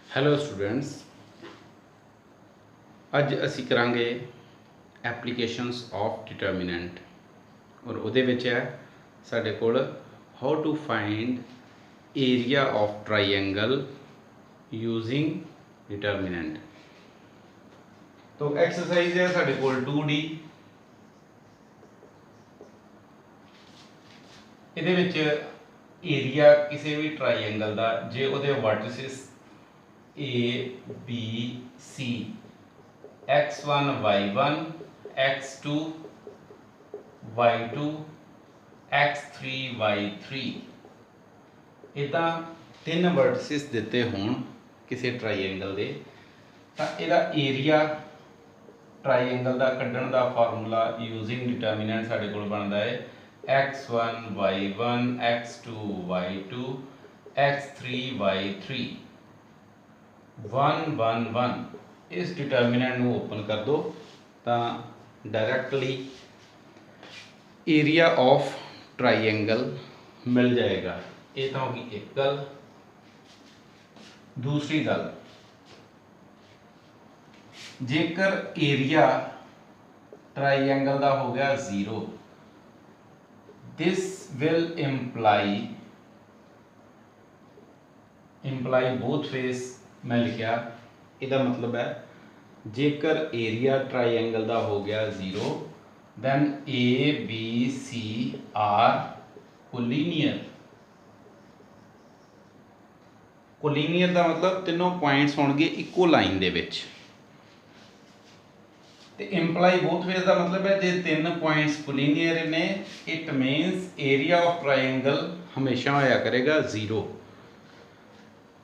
Hello students, अज असी करांगे applications of determinant और उहदे विच है साडे कोल how to find area of triangle using determinant. तो एक्सरसाइज है साडे कोल 2D। इहदे विच एरिया किसी भी ट्राइएंगल का जे उहदे vertices ABC x1 y1 x2 y2 x3 y3 इदा तीन वर्टिसिस दिते होण किसी ट्राइएंगल दे तां इहदा एरिया ट्राइएंगल का कड्ढण का फार्मूला यूजिंग डिटर्मिनेंट साडे कोल बनदा है x1 y1 x2 y2 x3 y3 1 1 1। इस डिटर्मिनेंट को ओपन कर दो तो डायरैक्टली एरिया ऑफ ट्राइएंगल मिल जाएगा। ये तो होगी एक गल। दूसरी गल, जेकर एरिया ट्राइएंगल का हो गया 0, this will imply both face. मैं लिखा इसका मतलब है जेकर एरिया ट्राइएंगल का हो गया 0 then ABC are collinear. Collinear का मतलब तीनों पॉइंट्स होंगे इको लाइन दे विच। ते इंप्लाई बोथ वेज का मतलब है जे तीन पॉइंट्स कोलीनियर ने इट मीनस एरिया ऑफ ट्राइएंगल हमेशा होया करेगा 0।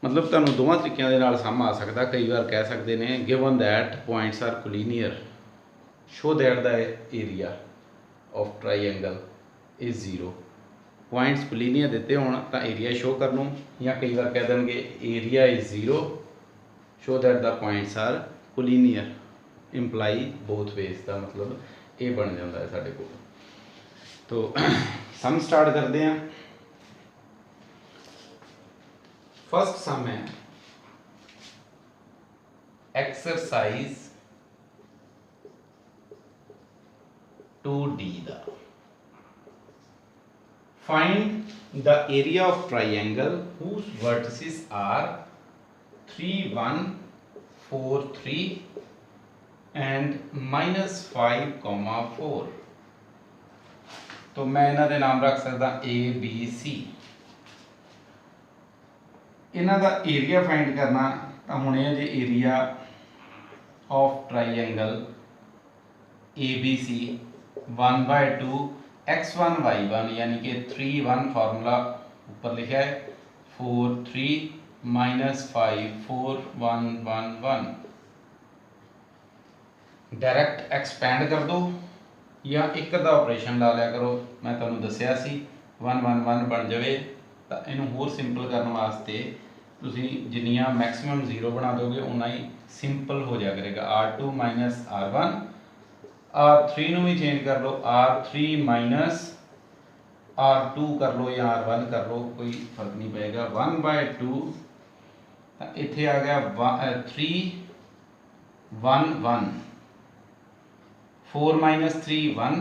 मतलब तुहानू दोवां तरीकों के नाल सम आ सकता। कई बार कह सकते हैं given that points are collinear show that the area of triangle is 0। Points collinear दिते होण तां एरिया शो कर लूँ, या कई बार कह देंगे area is 0 show that the points are collinear. Imply both ways का मतलब ये बन जाता है साडे कोल। तो सम स्टार्ट करते हैं। फर्स्ट सम है एक्सरसाइज 2D दा। Find the area of triangle whose vertices are 3 1 4 3 and -5 4। तो मैं इन्हां दे नाम रख सकता ABC। इन्हां दा एरिया फाइंड करना तो हुण ये जे area of triangle ABC 1/2 x1 y1 यानी कि 3 1 फार्मूला ऊपर लिखा है 4 3 -5 4 1 1 1। डायरैक्ट एक्सपैंड कर दो या एक का ऑपरेशन ला लिया करो। मैं तुहानू दस्सिया सी 1 1 1 बन जाए तो इनू होर सिंपल करने वास्ते तुसी जिन्नियां मैक्सिमम 0 बना दोगे उन्ना ही सिंपल हो जाया करेगा। R2 - R1 R3 नू भी चेंज कर लो R3 - R2 कर लो या R1 कर लो, कोई फर्क नहीं पड़ेगा। 1/2 इत्थे आ गया 3 1 1 4 - 3 1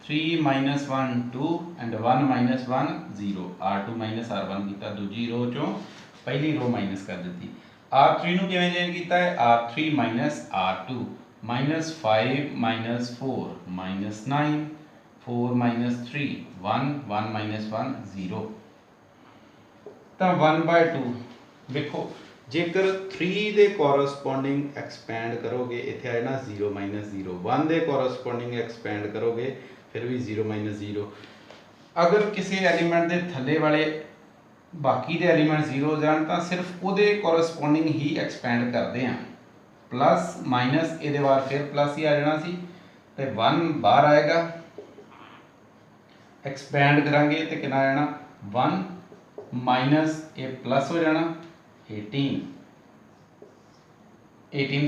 3 - 1 2 एंड 1 - 1 0। R2 - R1 किया, दूजी रो चो पहली रो माइनस कर दी। R3 नू किवें चेंज किया है R3 - R2 -5 - 4 -9 4 - 3 1 1 - 1 0। तो 1/2 देखो जेकर 3 के कोरस्पोंडिंग एक्सपैंड करोगे इत्थे आए ना 0 - 0। 1 के कोरस्पोंडिंग एक्सपैंड करोगे फिर भी 0 - 0। अगर किसी एलीमेंट के थले वाले बाकी के एलीमेंट 0 हो जाए तो सिर्फ वो कोरस्पोंडिंग ही एक्सपैंड करते हैं। प्लस माइनस ये बार फिर प्लस ही आ जाना सी तो 1 बाहर आएगा। एक्सपैंड करांगे तो कितना आ जाना 1 माइनस ये प्लस हो जाना 18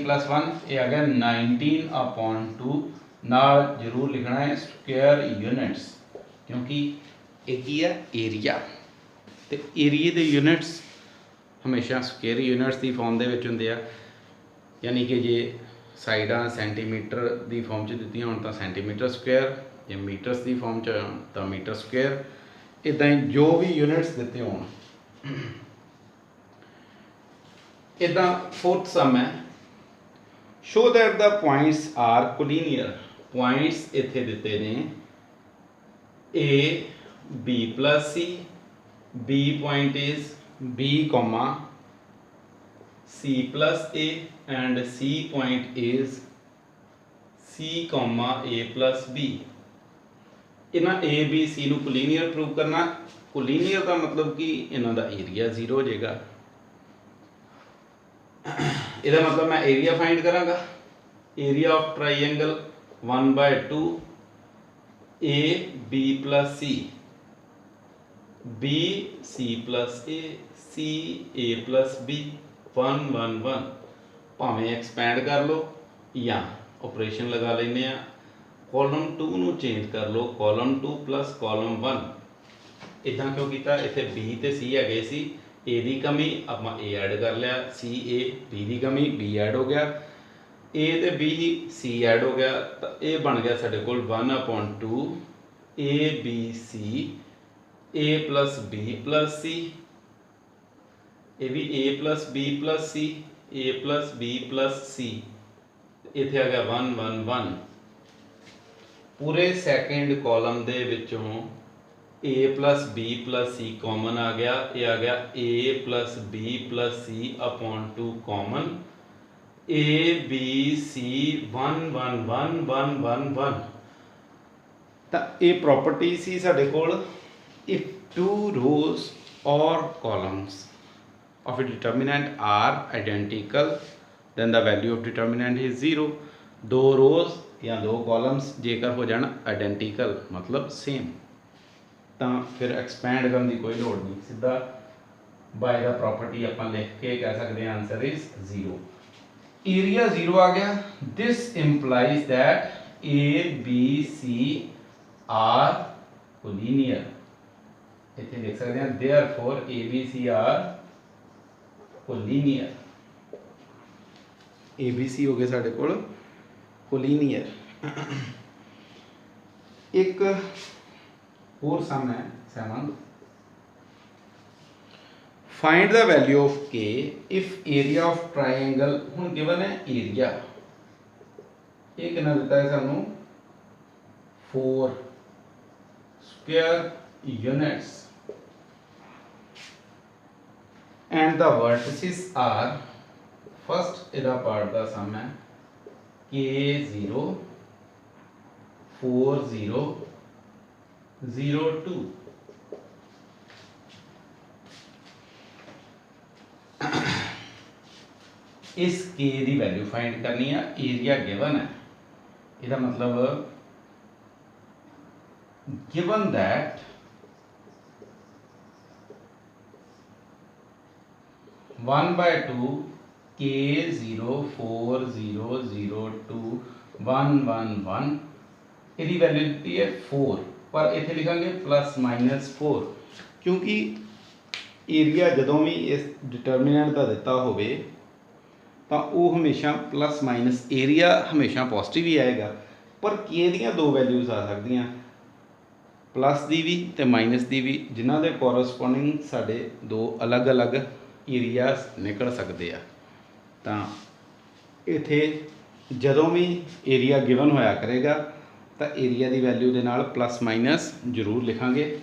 प्लस 1 ये आ गया 19/2। नाल जरूर लिखना है स्क्वायर यूनिट्स क्योंकि एक ही है एरिया। तो एरिए के यूनिट्स हमेशा स्क्वेयर यूनिट्स की फॉर्म दे विच हुंदे आ, यानी कि जे साइडां सेंटीमीटर की फॉर्म च दित्तियां होण तां सेंटीमीटर स्क्वेयर, जे मीटर्स की फॉर्म च तां मीटर स्क्वेयर, इदां ही जो भी यूनिट्स दिते होण। इदां फोर्थ सम है, show that the points are collinear. Points इत्थे दिते ने A B plus C, B point is B comma C plus A and C point is C comma A plus B. इन्हां A B सी नूं collinear prove करना। Collinear का मतलब कि इन्हां दा एरिया जीरो हो जाएगा। इहदा मतलब मैं एरिया फाइंड करांगा। Area of triangle 1/2 A B plus C, B C plus A, C A plus B, 1 1 1। भावें एक्सपैंड कर लो या ऑपरेशन लगा लेने आ, कॉलम 2 नूं चेंज कर लो, कॉलम 2 प्लस कॉलम 1। इदां क्यों किया? इत्थे बी ते सी है सी, ए की कमी आपां ए ऐड कर लिया, सी ए, बी की कमी बी ऐड हो गया, ए ते बी सी ऐड हो गया, तो ये बन गया साढ़े कोल 1/2 A B C, A plus B plus C, ये भी A plus B plus C, A plus B plus C, इत्थे आ गया 1 1 1। पूरे सैकेंड कॉलम दे विचों A plus B plus C common आ गया, ये आ गया A plus B plus C upon 2 common, A B C 1 1 1 1 1 1। तो ये प्रॉपर्टी सी साडे कोल, if 2 rows or columns of a determinant are identical then the value of determinant is 0। दो रोज या दो कॉलम्स जेकर हो जान आइडेंटिकल मतलब सेम, तो फिर एक्सपैंड करने की कोई लोड़ नहीं, सीधा बाय द प्रॉपर्टी अपन लिख के कह सकते हैं आंसर इज 0। एरिया 0 आ गया। This implies that A B C are collinear. इतने लिख सकते हैं therefore A B C are collinear. A B C हो गए साढ़े कोल कोलिनियर। एक और सम है 7, find the value of K if area of triangle. हुण गिवन है एरिया, ये कितना दिता है सानू 4 square units and the vertices are, first इधर पार्ट का सम है के 0 4 0 0 2। इस के की वैल्यू फाइंड करनी है। एरिया गिवन है, इसका मतलब given that one by two के 0 4 0 0 2 1 1 1, इसकी वैल्यू दी है 4, पर इतने लिखांगे प्लस माइनस 4, क्योंकि एरिया जदों भी इस डिटरमिनेंट का दिता होवे तो वह हमेशा प्लस माइनस, एरिया हमेशा पॉजिटिव ही आएगा, पर के दियां दो वैल्यूज आ सकदियां, प्लस की भी तो माइनस की भी, जिन्हों के कोरसपोंडिंग साढ़े दो अलग अलग एरिया निकल सकते हैं। तो इत्थे जदों भी एरिया गिवन होया करेगा तो एरिया की वैल्यू के नाल प्लस माइनस जरूर लिखांगे।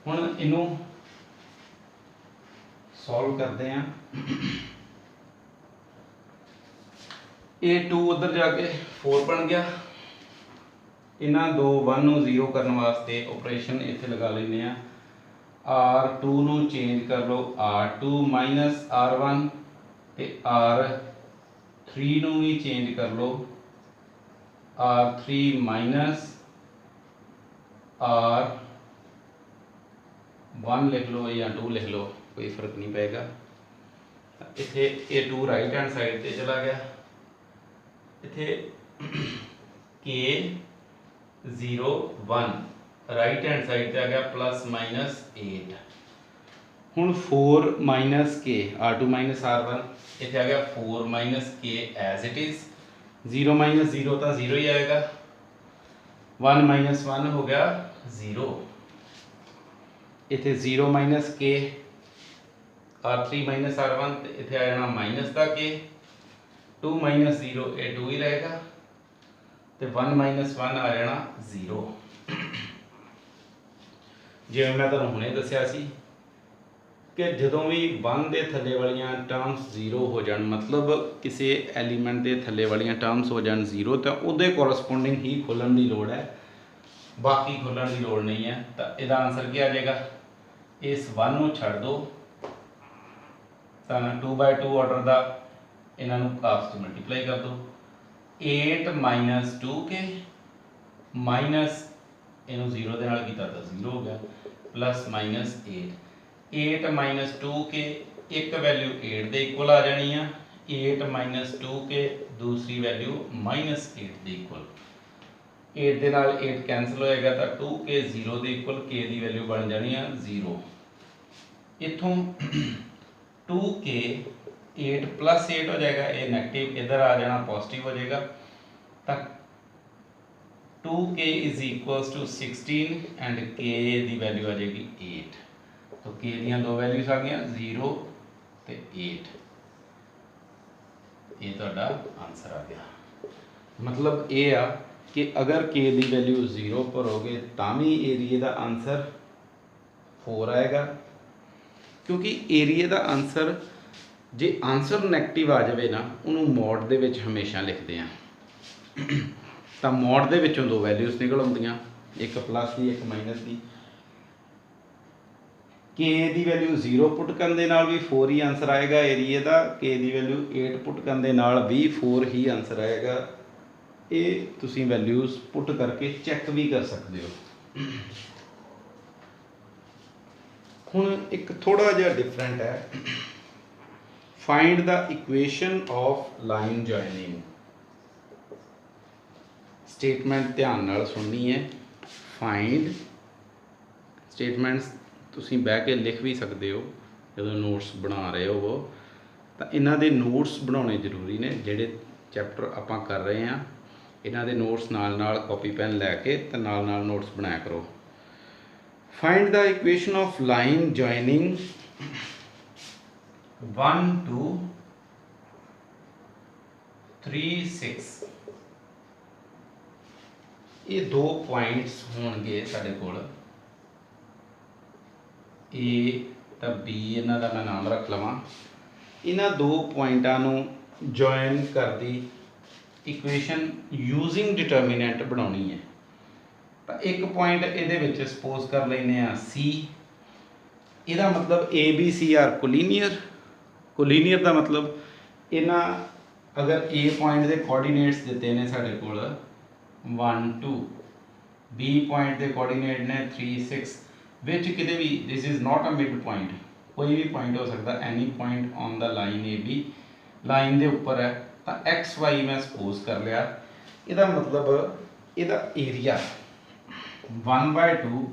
हुण इनू सॉल्व करते हैं। A2 उधर जाके 4 बन गया। इन्हां दो 1 नूं 0 करने वास्ते ऑपरेशन इत्थे लगा लेने आ। R2 नूं चेंज कर लो R2 माइनस R1 ते R3 नूं भी चेंज कर लो R3 माइनस R1 लिख लो या 2 लिख लो, कोई फर्क नहीं पेगा। इत्थे A2 राइट हैंड साइड ते चला गया। इत्थे K 0 1 राइट हैंड साइड पे आ गया प्लस माइनस 8 ਹੁਣ 4 माइनस के r2 माइनस r1 इतने आ गया 4 माइनस के एज इट इज 0 माइनस 0 तो 0 ही आएगा 1 माइनस 1 हो गया 0 इतने 0 माइनस के r3 माइनस r1 इतने आ जाना माइनस का के 2 माइनस 0 ये 2 ही रहेगा तो 1 माइनस 1 आ जाना 0 जिवें मैं तुहानूं हुणे दस्सिया सी कि जदों भी 1 के थले वालियां टर्म्स 0 हो जान मतलब किसी एलीमेंट के थले वालियां टर्म्स हो जान 0 तो उहदे कोरसपोंडिंग ही खोलण की लोड़ है बाकी खोलण की लोड़ नहीं है तो इसका आंसर क्या आ जाएगा इस 1 नूं छड्ड दो तो 2/2 ऑर्डर का इन्हां नूं आपस में मल्टीप्लाई कर दो 8 माइनस 2 के माइनस इनू 0 के नाल कीता तो 0 हो गया प्लस माइनस 8 माइनस 2 के एक वैल्यू 8 के इक्वल आ जानी है 8 माइनस 2 के दूसरी वैल्यू माइनस 8 के इक्वल 8 के नाल 8 कैंसल होएगा तो 2 के 0 के इक्वल के की वैल्यू बन जानी है 0 इथों 2 के 8 प्लस 8 हो जाएगा ये नैगेटिव इधर आ जाना पॉजिटिव हो जाएगा तो 2k is equals to 16 and k की वैल्यू आ जाएगी 8 तो k दियां दो वैल्यूज आ गई 0 ते 8 ये तुहाडा आंसर आ गया मतलब ये आ कि अगर k की वैल्यू 0 भरोगे तां भी एरिए का आंसर 4 आएगा क्योंकि एरिए का आंसर जे आंसर नैगेटिव आ जाए ना उन्होंने मॉड दे विच हमेशा लिखते हैं तो मॉड दे विचों दो वैल्यूज निकल आउंदियां एक प्लस की एक माइनस की के की वैल्यू 0 पुट करने नाल भी 4 ही आंसर आएगा एरिए का के की वैल्यू 8 पुट करने नाल भी 4 ही आंसर आएगा ये तुसीं वैल्यूज पुट करके चैक भी कर सकते हो हुण एक थोड़ा जिहा डिफरेंट है find the equation of line joining statement ध्यान नाल सुननी है फाइंड स्टेटमेंट्स तुसीं बह के लिख भी सकते हो जो नोट्स बना रहे हो तो इन्हां दे नोट्स बनाने जरूरी ने जिहड़े चैप्टर आपां कर रहे हैं इन्हां दे नोट्स नाल नाल कॉपी पेन लैके तो नाल नाल नोट्स बनाया करो find the equation of line joining 1 2 3 6 ये दो पॉइंट्स होंगे साढ़े कोल ए तो बी इन्हां दा मैं नाम रख लवां इन्हां दो पॉइंटां नूं जॉइन कर दी इक्वेशन यूजिंग डिटर्मिनेंट बनानी है तो एक पॉइंट ये सपोज कर लेने सी इहदा मतलब A B C are collinear का मतलब इन्हां अगर ए पॉइंट के कोऑर्डिनेट्स दिते ने साढ़े कोल 1 2 बी पॉइंट के कोऑर्डिनेट ने 3 6 विच किते भी this is not a mid point कोई भी पॉइंट हो सकता any point on the line A B line के उपर है तो एक्स वाई मैं सपोज कर लिया इसका मतलब इसका एरिया 1/2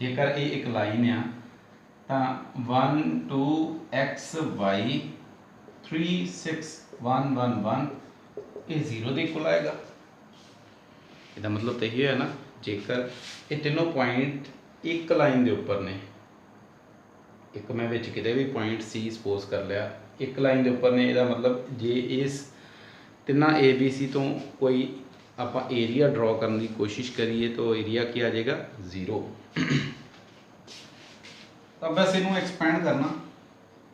जेकर ये एक लाइन आ तो 1 2 एक्स वाई 3 6 1 1 1 ये 0 के इक्वल आएगा इसका मतलब तो यही है ना जेकर ये तीनों पॉइंट एक लाइन के उपर ने एक मैं विच किते भी पॉइंट सी सपोज कर लिया एक लाइन के उपर ने इसका मतलब जे इस तिना ए बी सी तो कोई आप एरिया ड्रॉ करने की कोशिश करिए तो एरिया क्या आ जाएगा 0 तो बस इनू एक्सपेंड करना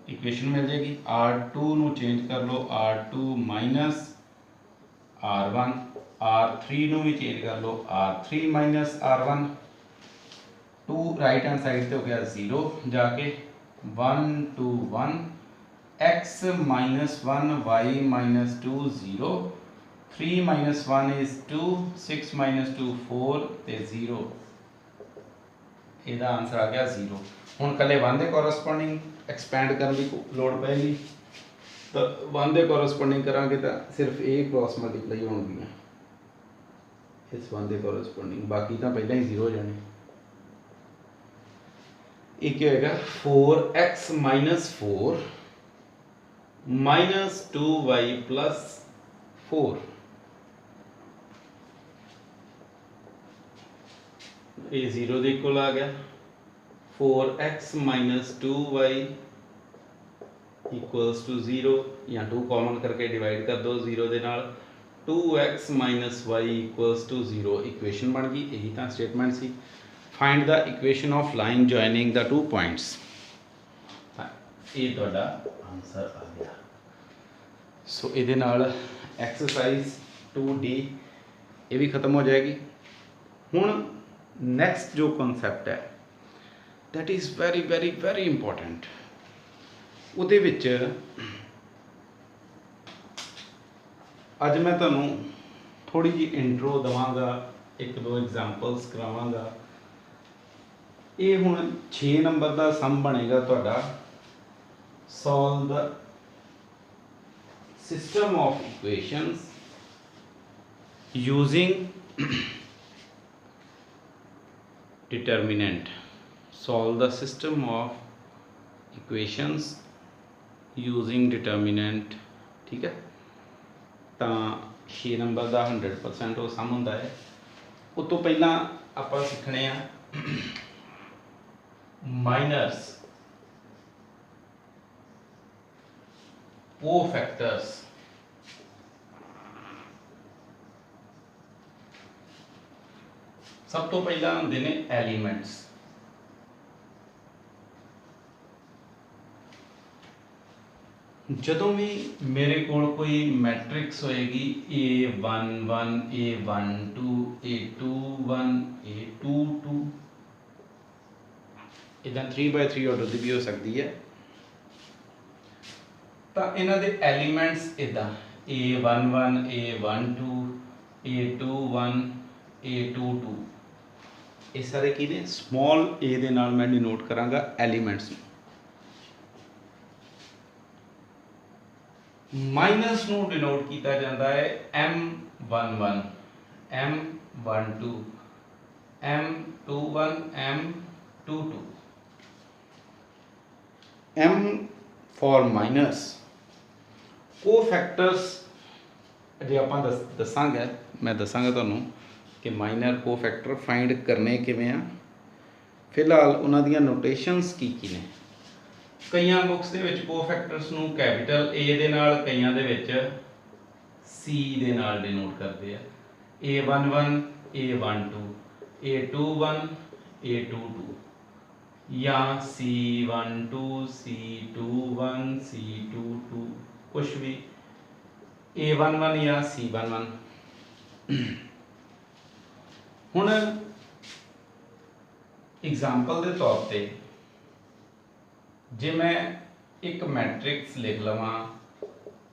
इक्वेशन मिल जाएगी R2 नू चेंज कर लो R2 माइनस R1 R3 नू भी चेंज कर लो R3 minus R1 2 right hand side पे हो गया 0 जाके 1 2 1 x minus 1 y minus 2 0 3 minus 1 is 2 6 minus 2 4 ते 0 ਇਹਦਾ आंसर आ गया 0 ਹੁਣ ਕੱਲੇ 1 ਦੇ ਕੋਰਸਪੋਂਡਿੰਗ एक्सपेंड करने की लोड़ पैगी तो 1 ਦੇ ਕੋਰਸਪੋਂਡਿੰਗ करांगे तो सिर्फ ए क्रॉस मल्टीप्लाई होगी इस वन के कोरसपोंडिंग, बाकी तो पहले ही 0 हो जाने। ये क्या होगा 4x minus 4 minus 2y plus 4, ये 0 के इक्वल आ गया। 4x minus 2y equals to 0, या 2 कॉमन करके डिवाइड कर दो 0 के नाल, 2x minus y equals to 0 equation बन गई। यही तो स्टेटमेंट सी। Find the equation of line joining the 2 points, ये तुहाडा आंसर आ गया। सो ये नाल एक्सरसाइज 2D ये भी खत्म हो जाएगी। हुण नैक्सट जो कॉन्सैप्ट है that is very very very important. उहदे विच अज मैं तुहानूं थोड़ी जी इंट्रो देवांगा, 1-2 एग्जाम्पल्स करावांगा। ये हुण 6 नंबर का सम बनेगा तुहाडा, solve the system of equations using determinant. Solve the system of equations using determinant, ठीक है। तो 6 नंबर का 100% वो सम होंदा है। उस तो पहला आपां सीखने आ माइनर्स, कोफैक्टर्स। सब तो पहला होंदे ने एलीमेंट्स। जदों भी मेरे कोल कोई मैट्रिक्स होएगी A11 A12 A21 A22, इदा 3x3 ऑर्डर की भी हो सकती है। तो इन्हां दे एलीमेंट्स इदा A11 A12 A21 A22, ये सारे की ने स्मॉल ए दे नाल मैं डिनोट करांगा एलीमेंट्स। माइनस नूं डिनोट किया जाता है M11 M12 M21 M22। M for minus. Cofactors जे आपां दसांगे, मैं दसांगा तुहानूं कि माइनर कोफैक्टर फाइंड करने किवें आ। फिलहाल उन्हां दियां नोटेशनस की ने। कई बुक्स दे विच कोफैक्टर्स नूं कैपिटल ए दे नाल, कईयां दे विच C दे नाल डिनोट करते हैं। A11 A12 A21 A22 या C12 C21 C22, कुछ भी A11 या C11। हुण एग्जाम्पल के तौर पर जे मैं एक मैट्रिक्स लिख लवां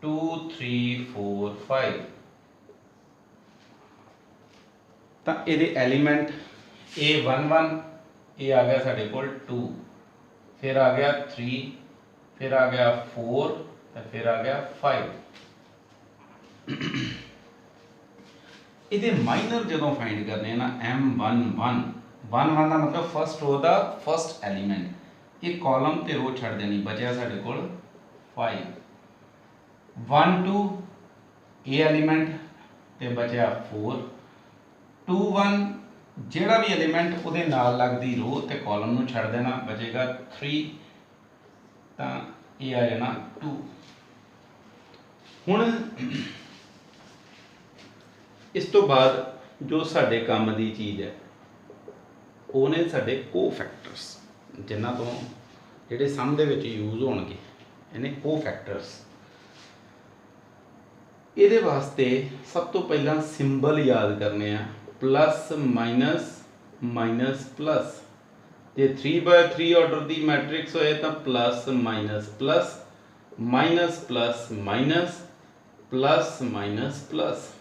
2 3 4 5, तो ये एलीमेंट A11 ये आ गया साढ़े कोल 2, फिर आ गया 3, फिर आ गया 4, फिर आ गया 5। ये माइनर जो फाइंड करने ना M11 11 का मतलब फर्स्ट रो का फर्स्ट एलीमेंट, ये कॉलम ते रो छड़ देनी, बचा साढ़े कोल 5। 1 2 ये एलीमेंट ते बचा 4। 2 1 जेड़ा भी एलीमेंट उहदे नाल लगदी रो ते कॉलम नूं छड़ देना, बचेगा 3, तो ये आ जाना 2। हुण इस तो बाद जो साडे काम दी चीज़ है वो ने साडे कोफैक्टर्स, जिन्हां तो जिहड़े सम दे विच यूज होणगे, इन्हें कोफैक्टर्स। इहदे वास्ते सब तो पहला सिंबल याद करने आ, प्लस माइनस माइनस प्लस। जे 3x3 ऑर्डर की मैट्रिक्स होए तो plus minus plus minus plus minus plus minus plus.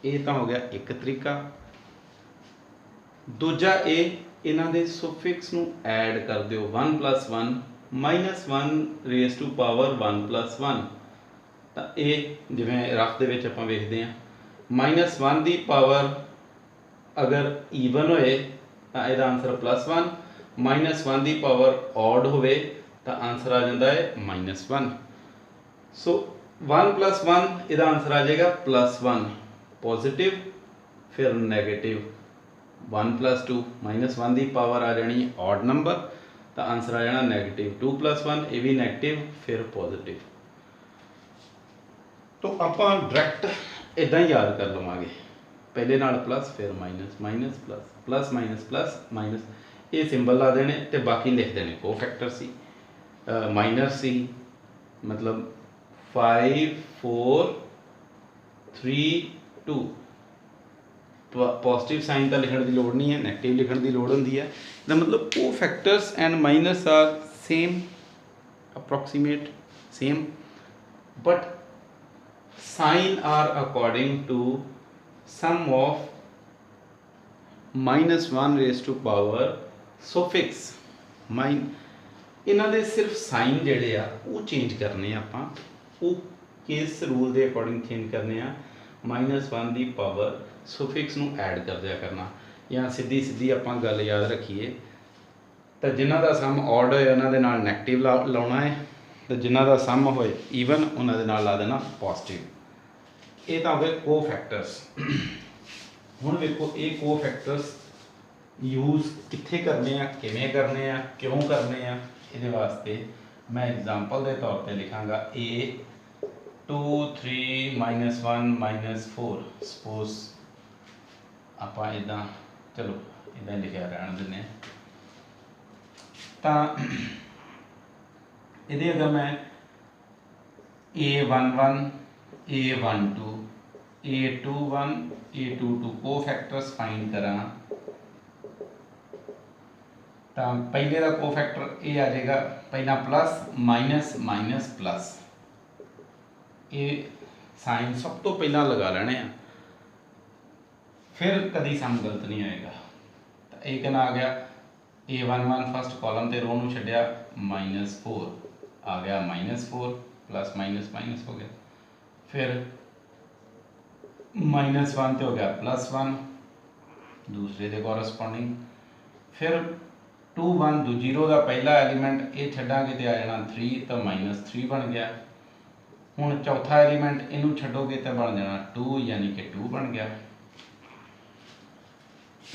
ये तो हो गया एक तरीका। दूजा ए इन्हां दे सुफिक्स नूं ऐड कर दिओ, 1 + 1 -1 रेज़ टू पावर 1 + 1। तो ये जिवें रफ दे विच आपां वेखदे हां, -1 की पावर अगर ईवन होए तो यदा आंसर +1, -1 की पावर ऑड होवे तो आंसर आ जाता है -1। सो 1 + 1 यदा आंसर आ जाएगा +1 पॉजिटिव, फिर नैगेटिव 1 + 2 -1 की पावर आ जानी ऑड नंबर तो आंसर आ जाना -2 2 + 1 ये भी नैगेटिव फिर पॉजिटिव। तो आप डायरैक्ट इदा ही याद कर लवेंगे, पहले नाल प्लस फिर minus, minus plus, plus minus plus minus, ये सिंबल ला देने तो बाकी लिख देने को फैक्टर सी माइनर सी, मतलब 5 4 3 2। पॉजिटिव साइन तो लिखने की लोड़ नहीं है, नैगेटिव लिखने की लोड़ होंगी है। तो मतलब वो factors and minus are same, approximate same, but sign are according to sum of -1 suffix mine. इन्हां दे सिर्फ साइन जिहड़े आ वो चेंज करने आपां, वो किस रूल के अकॉर्डिंग चेंज करने आ, -1 की पावर सुफिक्स नूं ऐड कर दिया करना, या सीधी सीधी आपां गल याद रखीए तो जिन्हां दा सम ऑड होए उन्हां दे नाल नैगेटिव लाउणा है, तो जिन्हां दा सम होए ईवन उन्हां दे नाल ला देना पॉजिटिव। ये तो हो गए को फैक्टर्स। हुण देखो ये को फैक्टर्स यूज कित्थे करने आ, किवें करने आ, क्यों करने आ, इहदे वास्ते मैं एग्जांपल के तौर पर लिखांगा A 2 3 -1 -4। सपोज आप इदा, चलो इदा लिखा रहन देने, तो ये अगर मैं A11 A12 A21 A22 को फैक्टर्स फाइंड करा, तो पहले का को फैक्टर ये आ जाएगा, पहला प्लस माइनस माइनस प्लस, ये साइन सब तो पहला लगा लेने हैं, फिर कभी सम गलत नहीं आएगा। तो एक ना आ गया A11 फर्स्ट कॉलम ते रो नूं छड्डिया -4 आ गया -4 प्लस माइनस माइनस हो गया, फिर -1 तो हो गया +1 दूसरे के कॉरस्पॉन्डिंग, फिर 2 1 0 का पहला एलीमेंट ये छड्डांगे तो आ जाना 3, तो -3 बन गया। हुण चौथा एलीमेंट इनू छड्डोगे तो बन जाना 2, यानी कि 2 बन गया।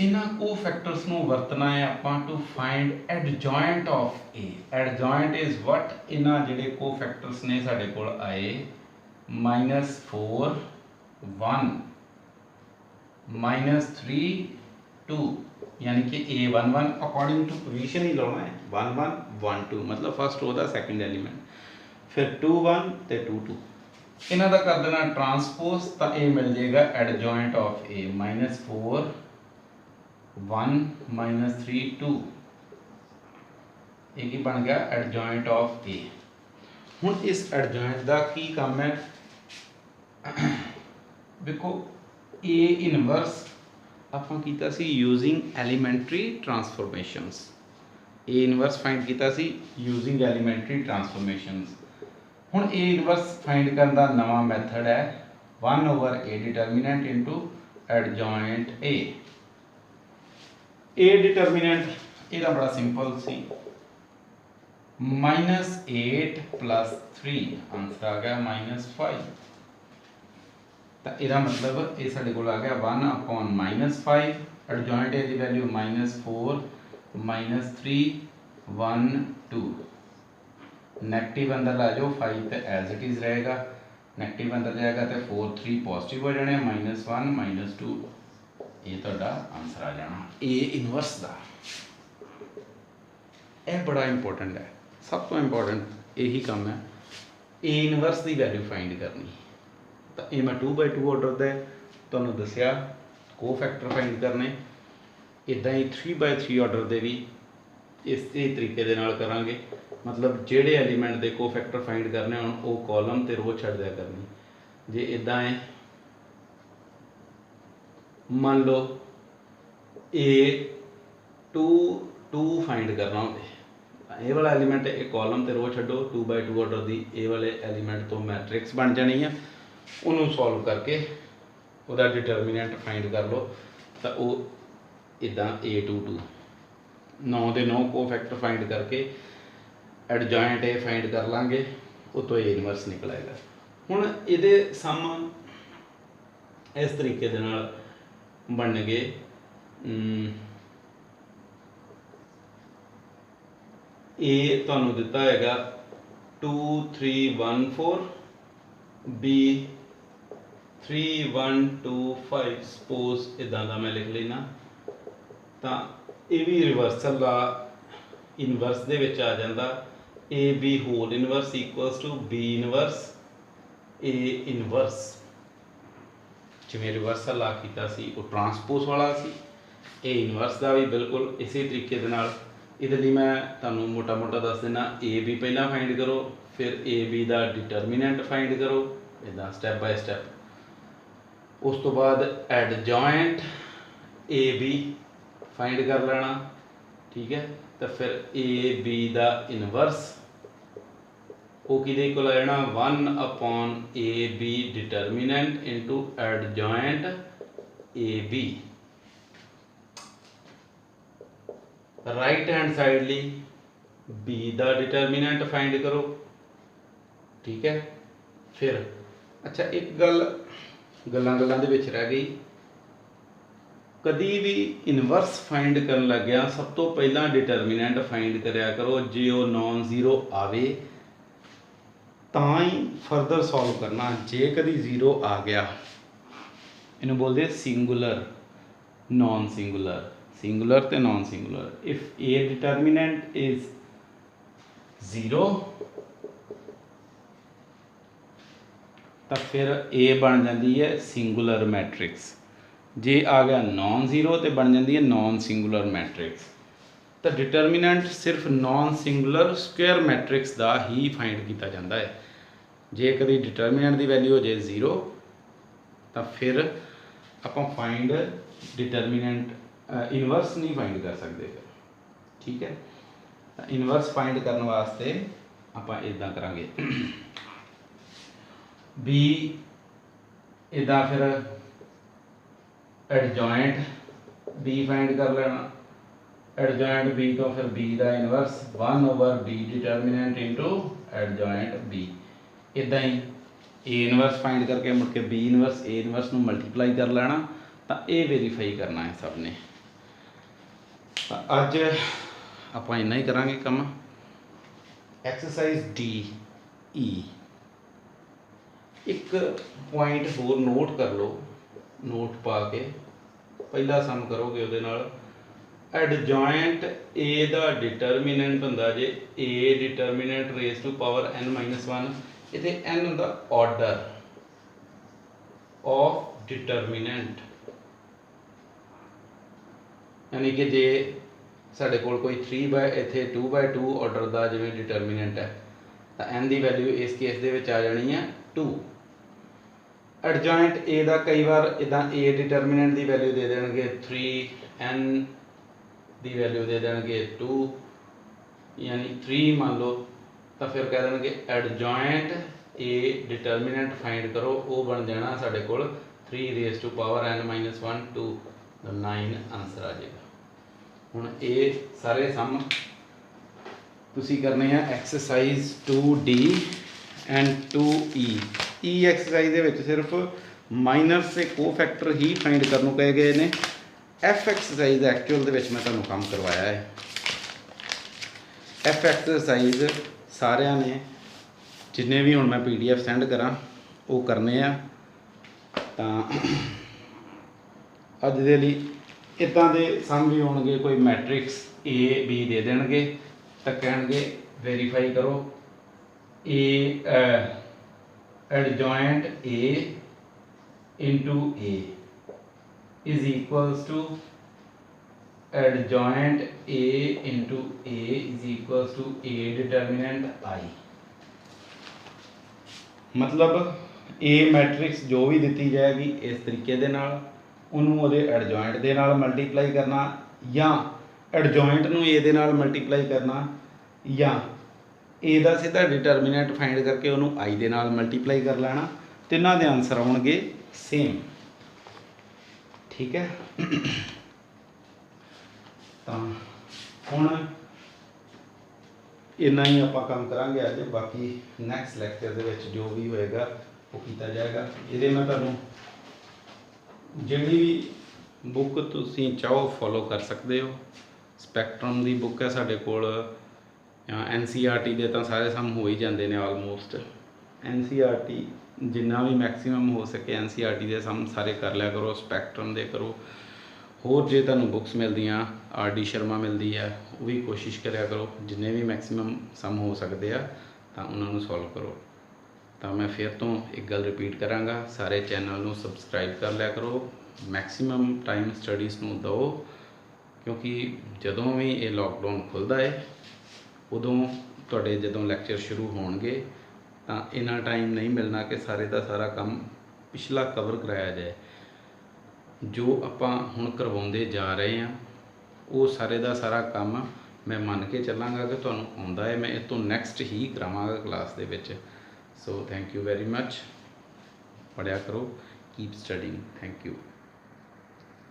इन्हां को फैक्टर्स नूं वरतना है आपां to find adjoint of A. Adjoint is what, इन्हां जिहड़े को फैक्टर्स ने साडे कोल आए -4 1 -3 2, यानी कि A11 अकॉर्डिंग टू पोजीशन ही लाना है, 1 1 1 2 मतलब फर्स्ट रो दा सैकेंड एलीमेंट, फिर 2 1 ते 2 2, इन्हां दा कर देना ट्रांसपोज, तो ये मिल जाएगा एडजॉइंट ऑफ A -4 1 -3 2, ये की बन गया एडजॉइंट ऑफ A। हुण इस एडजॉइंट का की काम है, देखो A इनवर्स ਆਪਾਂ ਕੀਤਾ ਸੀ using elementary transformations, A inverse find किया सी यूजिंग एलीमेंटरी ट्रांसफॉर्मेशंस। हुण A इनवर्स फाइंड करने का नवा मैथड है 1/A determinant into adjoint A। A determinant ਇਹਦਾ बड़ा सिंपल सी, -8 + 3 आंसर आ गया -5, तो यदा मतलब ये साढ़े को आ गया 1/-5, एडजॉइंट ए की वैल्यू -4 -3 1 2, नैगेटिव अंदर ला जाओ 5 तो एज इट इज़ रहेगा, नैगेटिव अंदर जाएगा तो 4 3 पॉजिटिव हो जाने, -1 -2, ये तुहाडा आंसर आ जाना ए इनवर्स का। यह बड़ा इंपॉर्टेंट है, सब तो इंपॉर्टेंट यही काम है, ए इनवर्स की वैल्यू फाइंड करनी। तो ये मैं 2/2 ऑर्डर का तुहानूं दसिया को फैक्टर फाइंड करने, इदा ही 3/3 ऑर्डर के भी इस तरीके दे नाल करांगे, मतलब जेड़े एलीमेंट के को फैक्टर फाइंड करने होण वो कॉलम ते रो छड्ड दिया करनी। जे इदा है मान लो A2 फाइंड करना हो, ये वाला एलीमेंट एक कॉलम ते रो छड्डो, 2/2 ऑर्डर की ये वाले एलीमेंट तो मैट्रिक्स बन जानी है, उन्होंने सॉल्व करके उसका डिटर्मिनेंट फाइंड कर लो, तो वो इदा A22 9 के 9 कोफैक्टर फाइंड करके एडजॉइंट ए फाइंड कर लाँगे, उतो ए इनवर्स निकल आएगा। हुण इहदे सम इस तरीके दे नाल बनणगे, ए तुहानूं दिता हैगा 2 3 1 4, B 3 1 2 5, सपोज इदां दा मैं लिख लेना, तो ये भी रिवर्सल दा इनवर्स दे विच आ जांदा। A B whole inverse equals to B inverse A inverse, जिवें रिवर्सल ला कीता सी वो ट्रांसपोज वाला सी। ए इनवर्स का भी बिल्कुल इसी तरीके दे नाल इहदे लई मैं तुहानूं मोटा मोटा दस देना। ए बी पहला फाइंड करो, फिर ए बी का डिटरमिनेंट फाइंड करो, इदां स्टैप बाय स्टैप। उस तो बाद एडजॉइंट ए बी फाइंड कर लेना, ठीक है। तो फिर ए बी का इनवर्स वो किहदे इक्वल आ जाना 1/AB determinant into adjoint A B. Right hand side ली बी का डिटरमिनेंट फाइंड करो, ठीक है। फिर अच्छा एक गल गल्लां दे विच रह गई, कदी भी इनवर्स फाइंड करन लग्या सब तो पहला डिटरमिनेंट फाइंड करया करो, जे वो नॉन जीरो आवे तां ही फरदर सॉल्व करना। जे कदी जीरो आ गया इन्हूं बोलते सिंगुलर नॉन सिंगुलर, सिंगुलर ते non singular. If A determinant is zero तो फिर ए बन जाती है सिंगुलर मैट्रिक्स, जे आ गया नॉन जीरो तो बन जाती है नॉन सिंगुलर मैट्रिक्स। तो डिटरमिनेंट सिर्फ नॉन सिंगुलर स्क्वेयर मैट्रिक्स का ही फाइंड किया जाता है। जे कभी डिटरमिनेंट की वैल्यू हो जाए जीरो तो फिर आप फाइंड डिटरमिनेंट इनवर्स नहीं फाइंड कर सकते, ठीक है। तो इनवर्स फाइंड करने वास्ते आप इदा करांगे, बी इदा फिर एडजॉइंट बी फाइंड कर लेना, एडजॉइंट बी तो फिर बी का inverse 1/B determinant into adjoint B. इदा ही ए इनवर्स फाइंड करके मुड़ के बी इनवर्स ए इनवर्स नूं मल्टीप्लाई कर लेना, तो ये वेरीफाई करना है सब ने। तो अज आप इन्ना ही करांगे काम। एक्सरसाइज DE एक पॉइंट होर नोट कर लो, नोट पा के पहला सम करोगे उहदे नाल एडजॉइंट ए का डिटरमिनेंट हुंदा जे A determinant raise to power n-1, इत्थे n हुंदा ऑर्डर ऑफ डिटरमिनेंट, यानी कि जे साढ़े कोल कोई 2/2 ऑर्डर का जिवें डिटरमिनेंट है तो n की वैल्यू इस केस दे विच आ जानी है 2। एडजॉइंट ए का कई बार इदा ए डिटरमिनेंट की वैल्यू दे देंगे 3, n की वैल्यू दे देंगे 2 यानी 3 मान लो, तो फिर कह देंगे एडजॉइंट ए डिटरमिनेंट फाइंड करो, वो बन जाना साढ़े कोल 3 टू पावर n-1 2, 9 आंसर आ जाएगा। हुण ये सारे सम तुसी करने हैं exercise 2D and 2E। E exercise दे विच सिर्फ माइनस से कोफैक्टर ही फाइंड करने कहे गए ने। F एक्सरसाइज एक्चुअल दे विच मैं तुहानूं काम करवाया है। F एक्सरसाइज सारिया ने जिन्हें भी हुण मैं PDF सेंड करा वो करने आ। तां अज दे लई इदां दे सम भी होणगे, कोई मैट्रिक्स A B दे देणगे तो कहेंगे वेरीफाई करो A adjoint A into A is equals to adjoint A into A is equals to A determinant I। मतलब A मैट्रिक्स जो भी दी जाएगी इस तरीके दे नाल उन्होंने वो एडजॉइंट दे नाल मल्टीप्लाई करना, या एडजॉइंट नूं ए दे नाल मल्टीप्लाई करना, या ए दा सीधा डिटरमिनेंट फाइंड करके उन्होंने आई दे नाल मल्टीप्लाई कर लेना। तिन्हां दे आंसर आउणगे सेम, ठीक है। तो हुण इन्ना ही आप काम करांगे अज, बाकी नैक्सट लैक्चर दे विच जो भी होएगा वो किया जाएगा। ये मैं तुहानूं जिहड़ी भी बुक तुसीं चाहो फॉलो कर सकते हो। स्पैक्ट्रम की बुक है साडे कोल, NCERT दे तां सारे सम हो ही जाते हैं ऑलमोस्ट। NCERT जिन्ना भी मैक्सीमम हो सके NCERT दे सम सारे कर लिया करो, स्पैक्ट्रम दे करो। होर जे तुहानूं बुक्स मिलदियां RD शर्मा मिलती है वो भी कोशिश करिया करो, जिन्ने भी मैक्सीमम सम हो सकते हैं तो उन्होंने सॉल्व करो। तो मैं फिर तो एक गल रिपीट कराँगा, सारे चैनल नूं सबसक्राइब कर लिया करो, मैक्सीमम टाइम स्टडीज़ नूं दो, क्योंकि जदों भी ये लॉकडाउन खुलदा है उदों तुहाडे जदों लैक्चर शुरू होणगे तो इन्ना टाइम नहीं मिलना कि सारे का सारा काम पिछला कवर कराया जाए। जो आपां हुण करवाउंदे जा रहे हैं वो सारे का सारा काम मैं मन के चलांगा कि तुहानूं आउंदा है, मैं इस तो नैक्सट ही करावांगा क्लास दे विच। So thank you very much, पढ़िया करो, कीप स्टडिंग, थैंक यू।